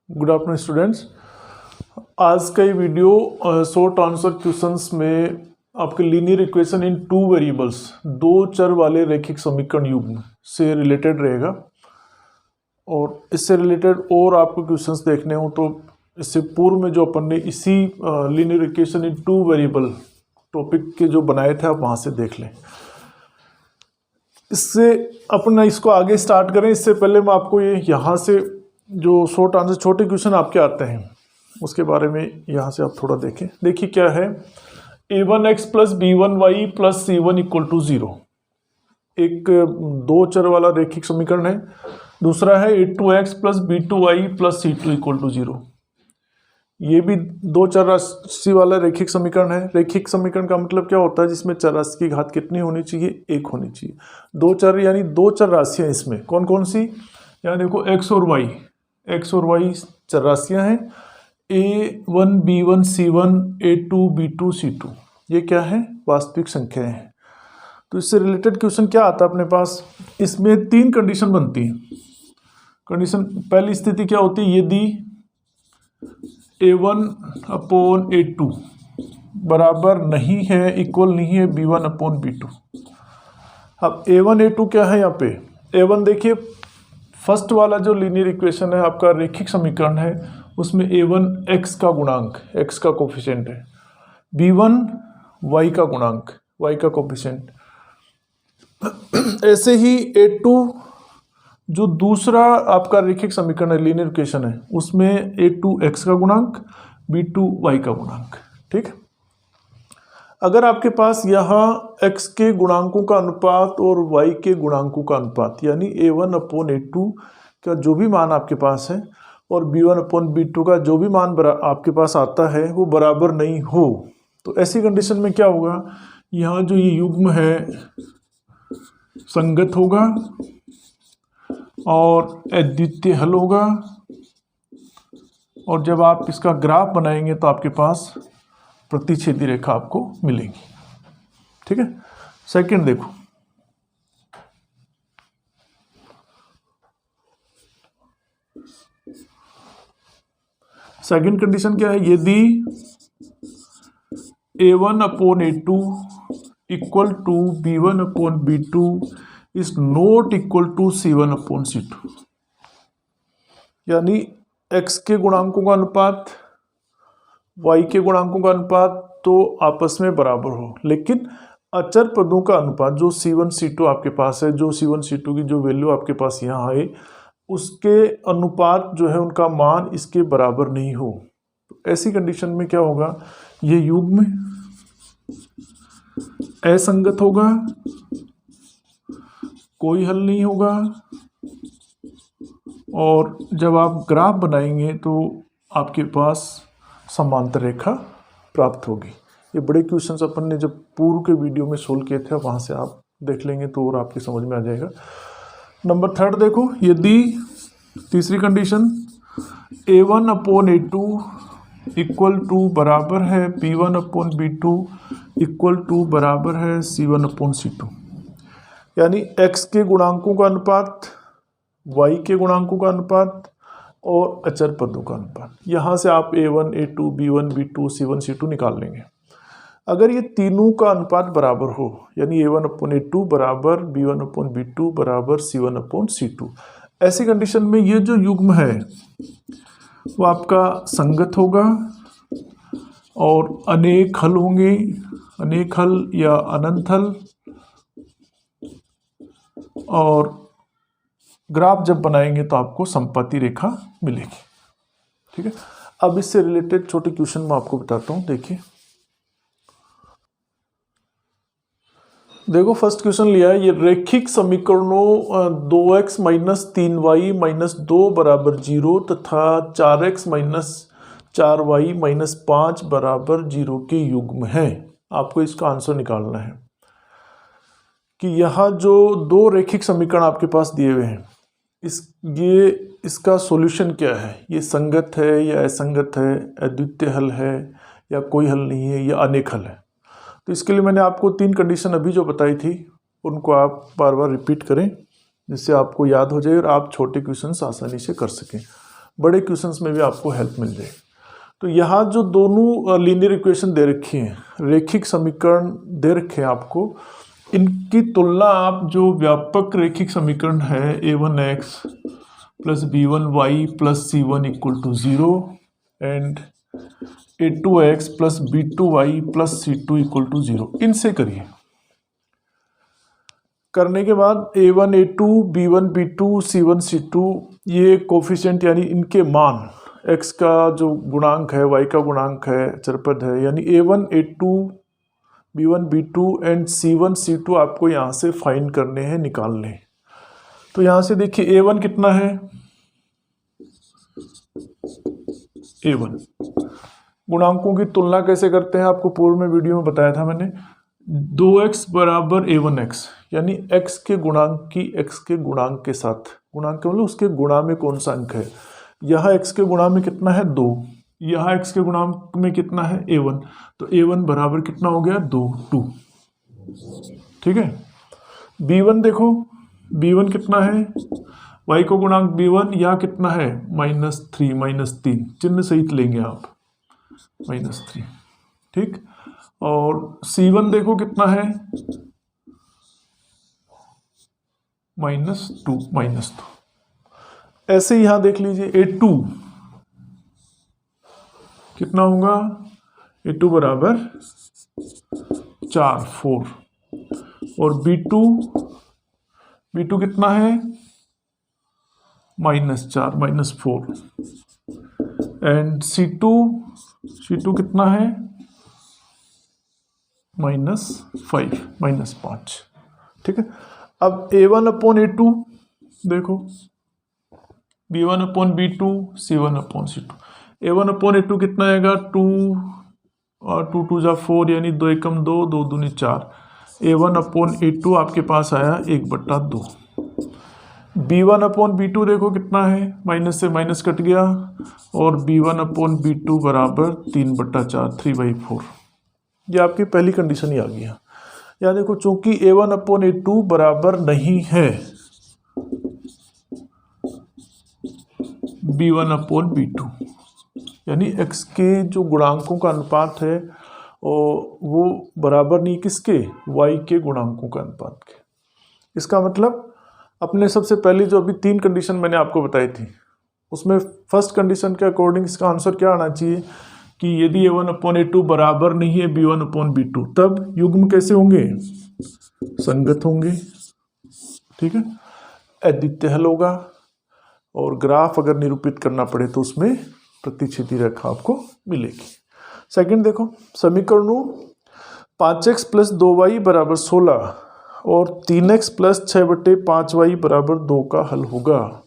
Good afternoon students. आज का ये वीडियो शॉर्ट आंसर क्वेश्चंस में आपके linear equation in two variables, दो चर वाले रैखिक समीकरण युग्म से रिलेटेड रहेगा। और इससे रिलेटेड और आपको क्वेश्चंस देखने हो तो इससे पूर्व में जो अपन ने इसी linear equation in two variable topic के जो बनाए थे आप वहाँ से देख लें। इससे अपन इसको आगे स्टार्ट करें इससे पहले मैं आपको ये यहाँ से जो शॉर्ट आंसर छोटे क्वेश्चन आपके आते हैं उसके बारे में यहाँ से आप थोड़ा देखें। देखिए क्या है, a1x plus b1y plus c1 equal to 0 एक दो चर वाला रैखिक समीकरण है। दूसरा है a2x plus b2y plus c2 equal to 0, ये भी दो चर राशि वाला रैखिक समीकरण है। रैखिक समीकरण का मतलब क्या होता है, जिसमें चर राशि की घात कितनी होनी चाहिए, एक होनी चाहिए। दो चर यानी दो चर राशियाँ इसमें कौन कौन सी, यहाँ देखो x और y चर राशियाँ हैं। a1 b1 c1 a2 b2 c2 ये क्या है, वास्तविक संख्याएं हैं। तो इससे रिलेटेड क्वेश्चन क्या आता है अपने पास, इसमें तीन कंडीशन बनती हैं। कंडीशन पहली स्थिति क्या होती है, यदि a1 अपॉन a2 बराबर नहीं है, इक्वल नहीं है b1 अपॉन b2। अब a1 a2 क्या है, यहाँ पे a1 देखिए फर्स्ट वाला जो लीनियर इक्वेशन है आपका रैखिक समीकरण है, उसमें a1 x का गुणांक, x का कोफिशिएंट है, b1 y का गुणांक, y का कोफिशिएंट। ऐसे ही a2 जो दूसरा आपका रैखिक समीकरण है, लीनियर इक्वेशन है, उसमें a2 x का गुणांक, b2 y का गुणांक। ठीक है, अगर आपके पास यहाँ x के गुणांकों का अनुपात और y के गुणांकों का अनुपात यानी a1 अपॉन a2 का जो भी मान आपके पास है और b1 अपॉन b2 का जो भी मान आपके पास आता है वो बराबर नहीं हो, तो ऐसी कंडीशन में क्या होगा, यहाँ जो ये युग्म है संगत होगा और अद्वितीय हल होगा। और जब आप इसका ग्राफ बनाएंगे तो आपके पास प्रतिच्छेदी रेखा आपको मिलेगी। ठीक है, सेकंड देखो, सेकंड कंडीशन क्या है, यदि a1 upon a2 equal to b1 upon b2 is not equal to c1 upon c2, यानी x के गुणांकों का अनुपात y के गुणांकों का अनुपात तो आपस में बराबर हो, लेकिन अचर पदों का अनुपात जो c1 c2 आपके पास है, जो c1 c2 की जो वैल्यू आपके पास यहाँ है, उसके अनुपात जो है उनका मान इसके बराबर नहीं हो। तो ऐसी कंडीशन में क्या होगा, ये युग्म असंगत होगा, कोई हल नहीं होगा, और जब आप ग्राफ बनाएंगे तो आपके पास समांतर रेखा प्राप्त होगी। ये बड़े क्वेश्चंस अपन ने जब पूर्व के वीडियो में सोल्व किए थे, वहाँ से आप देख लेंगे तो और आपकी समझ में आ जाएगा। नंबर थर्ड देखो, यदि तीसरी condition a1 upon a2 equal to बराबर है b1 upon b2 equal to बराबर है c1 अपॉन c2, यानी x के गुणांकों का अनुपात, y के गुणांकों का अनुपात और अचर पदों का अनुपात। यहाँ से आप a1 a2 b1 b2 c1 c2 निकाल लेंगे। अगर ये तीनों का अनुपात बराबर हो, यानी a1 अपॉन a2 बराबर b1 अपॉन b2 बराबर c1 अपॉन c2, ऐसी कंडीशन में ये जो युग्म है वो आपका संगत होगा और अनेक हल होंगे, अनेक हल या अनंत हल, और ग्राफ जब बनाएंगे तो आपको संपत्ति रेखा मिलेगी। ठीक है, अब इससे रिलेटेड छोटे क्वेश्चन मैं आपको बताता हूँ। देखिए देखो, फर्स्ट क्वेश्चन लिया है, ये रैखिक समीकरणों 2x माइनस 3y माइनस 2 बराबर 0 तथा 4x माइनस 4y माइनस 5 बराबर 0 के युग्म है। आपको इसका आंसर निकालना है कि यहाँ जो दो रैखिक समीकरण आपके पास दिए हुए हैं, इसका सॉल्यूशन क्या है, ये संगत है या असंगत है, अद्वितीय हल है या कोई हल नहीं है या अनेक हल है। तो इसके लिए मैंने आपको तीन कंडीशन अभी जो बताई थी उनको आप बार बार रिपीट करें, जिससे आपको याद हो जाए और आप छोटे क्वेश्चंस आसानी से कर सकें। बड़े क्वेश्चंस में भी आपको हेल्प मिल जाए। तो यहाँ जो दोनों लीनियर इक्वेशन दे रखी हैं, रेखिक समीकरण दे रखे हैं आपको, इनकी तुलना आप जो व्यापक रेखिक समीकरण है a1x plus b1y plus c1 equal to 0 and a2x plus b2y plus c2 equal to 0, इनसे करिए। करने के बाद a1 a2 b1 b2 c1 c2 ये कोफिशिएंट यानी इनके मान, x का जो गुणांक है, y का गुणांक है, चरपद है, यानी a1 a2 b1 b2 and c1 c2 आपको यहाँ से फाइंड करने हैं, निकालने। तो यहाँ से देखिए a1 कितना है, a1 गुणांकों की तुलना कैसे करते हैं आपको पूर्व में वीडियो में बताया था मैंने। 2x बराबर a1x, यानी x के गुणांक की x के गुणांक के साथ, गुणांक मतलब उसके गुणा में कौन सा अंक है। यहाँ x के गुणा में कितना है 2, यहाँ x के गुणांक में कितना है a1, तो a1 बराबर कितना हो गया 2। ठीक है। b1 देखो, b1 कितना है, y को गुणांक b1, यहाँ कितना है -3, चिन्ह सहित लेंगे आप -3। ठीक। और c1 देखो कितना है -2। ऐसे ही यहां देख लीजिए a2 कितना होगा, a2 बराबर 4 और b2 कितना है -4 एंड c2 कितना है -5। ठीक है। अब a1 अपॉन a2 देखो, b1 upon b2 c1 upon c2। a1 upon a2 कितना आएगा 2 और 2 2 जा 4, यानी 2 एकम 2, 2 दूनी 4। a1 अपॉन a2 आपके पास आया 1/2। b1 अपॉन b2 देखो कितना है, माइनस से माइनस कट गया, और b1 अपॉन b2 बराबर 3/4, 3/4। ये आपकी पहली कंडीशन ही आ गई। यहाँ देखो, चूंकि a1 अपॉन a2 बराबर नहीं है b1 अपॉन b2, यानी x के जो गुणांकों का अनुपात है वो बराबर नहीं किसके, y के गुणांकों का अनुपात के। इसका मतलब अपने सबसे पहले जो अभी 3 कंडीशन मैंने आपको बताई थी, उसमें फर्स्ट कंडीशन के अकॉर्डिंग इसका आंसर क्या आना चाहिए कि यदि a1 अपॉन a2 बराबर नहीं है b1 अपॉन b2, तब युग्म कैसे होंगे, संगत होंगे। ठीक है। अद्वितीय हल होगा, और ग्राफ अगर निरूपित करना पड़े तो उसमें प्रतिच्छेदी रेखा आपको मिलेगी। सेकंड देखो, समीकरणों 5x प्लस 2y बराबर 16 और 3x प्लस 6/5y बराबर 2 का हल होगा।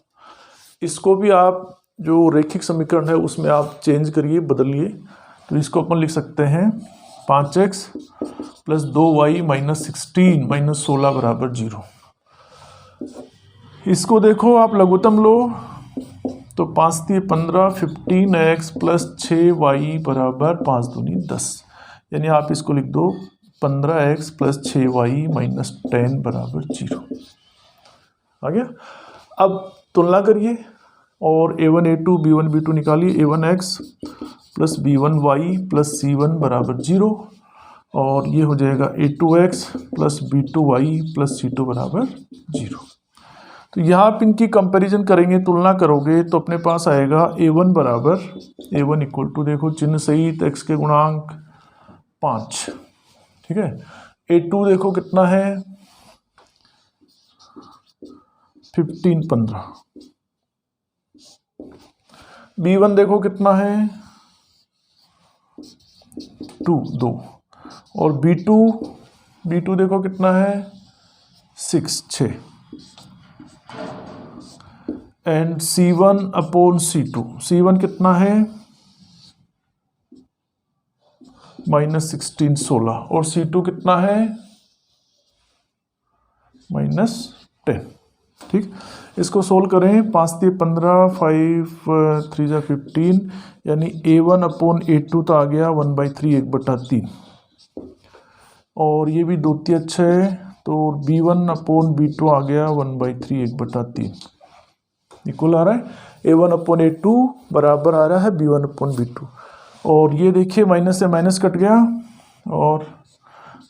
इसको भी आप जो रेखिक समीकरण है उसमें आप चेंज करिए, बदलिए। तो इसको अपन लिख सकते हैं 5x प्लस 2y -16 -16 बराबर 0। इसको देखो आप लघुत्तम लो तो 5 × 15, 15x प्लस 6y बराबर 5 दूनी 10, यानी आप इसको लिख दो 15x प्लस 6y -10 बराबर 0। आ गया। अब तुलना करिए और a1 a2 b1 b2 निकालिए। a1x plus b1y plus c1 बराबर 0, और ये हो जाएगा a2x plus b2y plus c2 बराबर 0। तो यहाँ आप इनकी कंपैरिजन करेंगे, तुलना करोगे तो अपने पास आएगा a1 बराबर, a1 इक्वल टू देखो चिन्ह सहित x के गुणांक 5। ठीक है। a2 देखो कितना है 15 15। b1 देखो कितना है 2 2, और b2 देखो कितना है 6 6 एंड c1 अपॉन c1 कितना है -16 16, और c2 कितना है -10। ठीक। इसको सोल्व करें, 5 × 15, 5 3 × 15, यानी a1 अपॉन a2 तो आ गया 1/3 1/3, और ये भी द्वितीय अच्छा है, तो b1 अपॉन b2 आ गया 1/3 1/3, इक्वल आ रहा है। A1/A2 बराबर आ रहा है B1/B2। और ये देखिए माइनस से माइनस कट गया और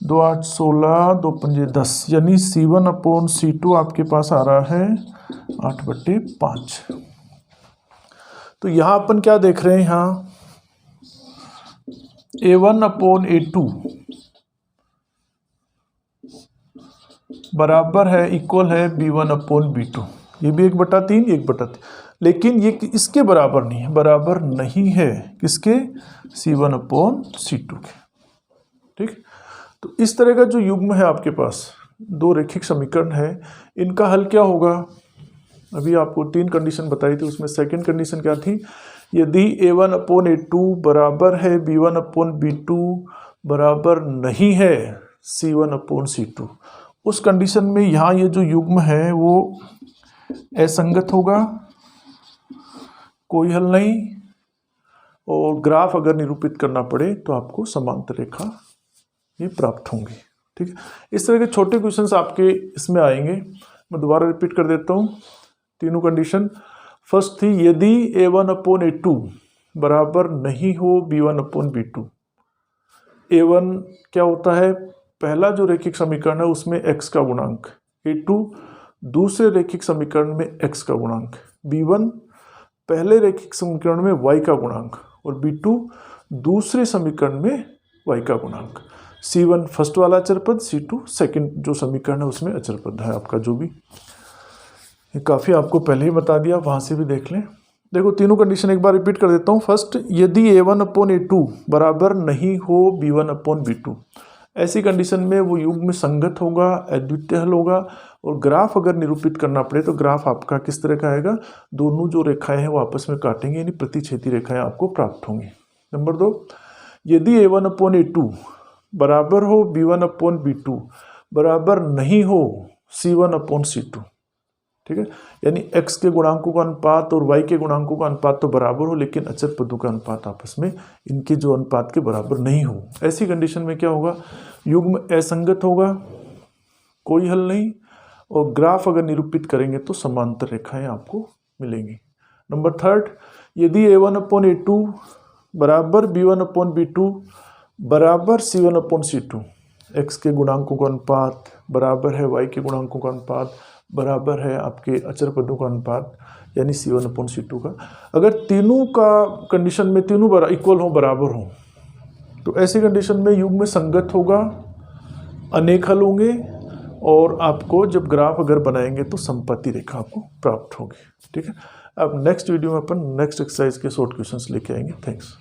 2 8 16 2 5 10 यानी C1/C2 आपके पास आ रहा है 8/5। तो यहाँ अपन क्या देख रहे हैं, यहाँ A1/A2 बराबर है इक्वल है B1/B2। ये भी 1/3 1/3, लेकिन ये इसके बराबर नहीं है, बराबर नहीं है किसके, C1/C2 के। ठीक, तो इस तरह का जो युग्म है आपके पास, दो रैखिक समीकरण है, इनका हल क्या होगा। अभी आपको 3 कंडीशन बताई थी, उसमें सेकंड कंडीशन क्या थी, यदि A1/A2 बराबर है B1/B2 बराबर नहीं है C1/C2, उस कंडीशन में यहाँ ये जो युग्म है वो असंगत होगा, कोई हल नहीं, और ग्राफ अगर निरूपित करना पड़े तो आपको समांतर रेखा ये प्राप्त होंगी। ठीक है, इस तरह के छोटे क्वेश्चंस आपके इसमें आएंगे। मैं दोबारा रिपीट कर देता हूँ तीनों कंडीशन। फर्स्ट थी यदि A1/A2 बराबर नहीं हो B1/B2। A1 क्या होता है, पहला जो रैखिक समीकरण है उसमें x का गुणांक, A2 दूसरे रैखिक समीकरण में x का गुणांक, B1 पहले रैखिक समीकरण में y का गुणांक और B2 दूसरे समीकरण में y का गुणांक। C1 फर्स्ट वाला अचर पद, C2 सेकंड जो समीकरण है उसमें अचर पद है आपका जो भी। ये काफ़ी आपको पहले ही बता दिया, वहाँ से भी देख लें। देखो तीनों कंडीशन एक बार रिपीट कर देता हूँ। फर्स्ट, यदि A1/A2 बराबर नहीं हो B1/B2, ऐसी कंडीशन में वो युग्म संगत होगा, अद्वितीय हल होगा, और ग्राफ अगर निरूपित करना पड़े तो ग्राफ आपका किस तरह का आएगा, दोनों जो रेखाएं हैं वो आपस में काटेंगे, यानी प्रतिच्छेदी रेखाएं आपको प्राप्त होंगी। नंबर 2, यदि A1/A2 बराबर हो B1/B2 बराबर नहीं हो C1/C2। ठीक है, यानी x के गुणांकों का अनुपात और y के गुणांकों का अनुपात तो बराबर हो, लेकिन अचर पदों का अनुपात आपस में इनके जो अनुपात के बराबर नहीं हो, ऐसी कंडीशन में क्या होगा, युग्म असंगत होगा, कोई हल नहीं, और ग्राफ अगर निरूपित करेंगे तो समांतर रेखाएं आपको मिलेंगी। नंबर 3, यदि A1/A2 बराबर B1/B2 बराबर C1/C2, x के गुणांकों का अनुपात बराबर है y के गुणांकों का अनुपात बराबर है आपके अचर पदों का अनुपात, यानी C1/C2 का, अगर तीनों का कंडीशन में तीनों इक्वल हो, बराबर हो, तो ऐसी कंडीशन में युग्म संगत होगा, अनेक हल होंगे, और आपको जब ग्राफ अगर बनाएंगे तो संपत्ति रेखा आपको प्राप्त होगी। ठीक है, अब नेक्स्ट वीडियो में अपन नेक्स्ट एक्सरसाइज के शॉर्ट क्वेश्चंस लेके आएंगे। थैंक्स।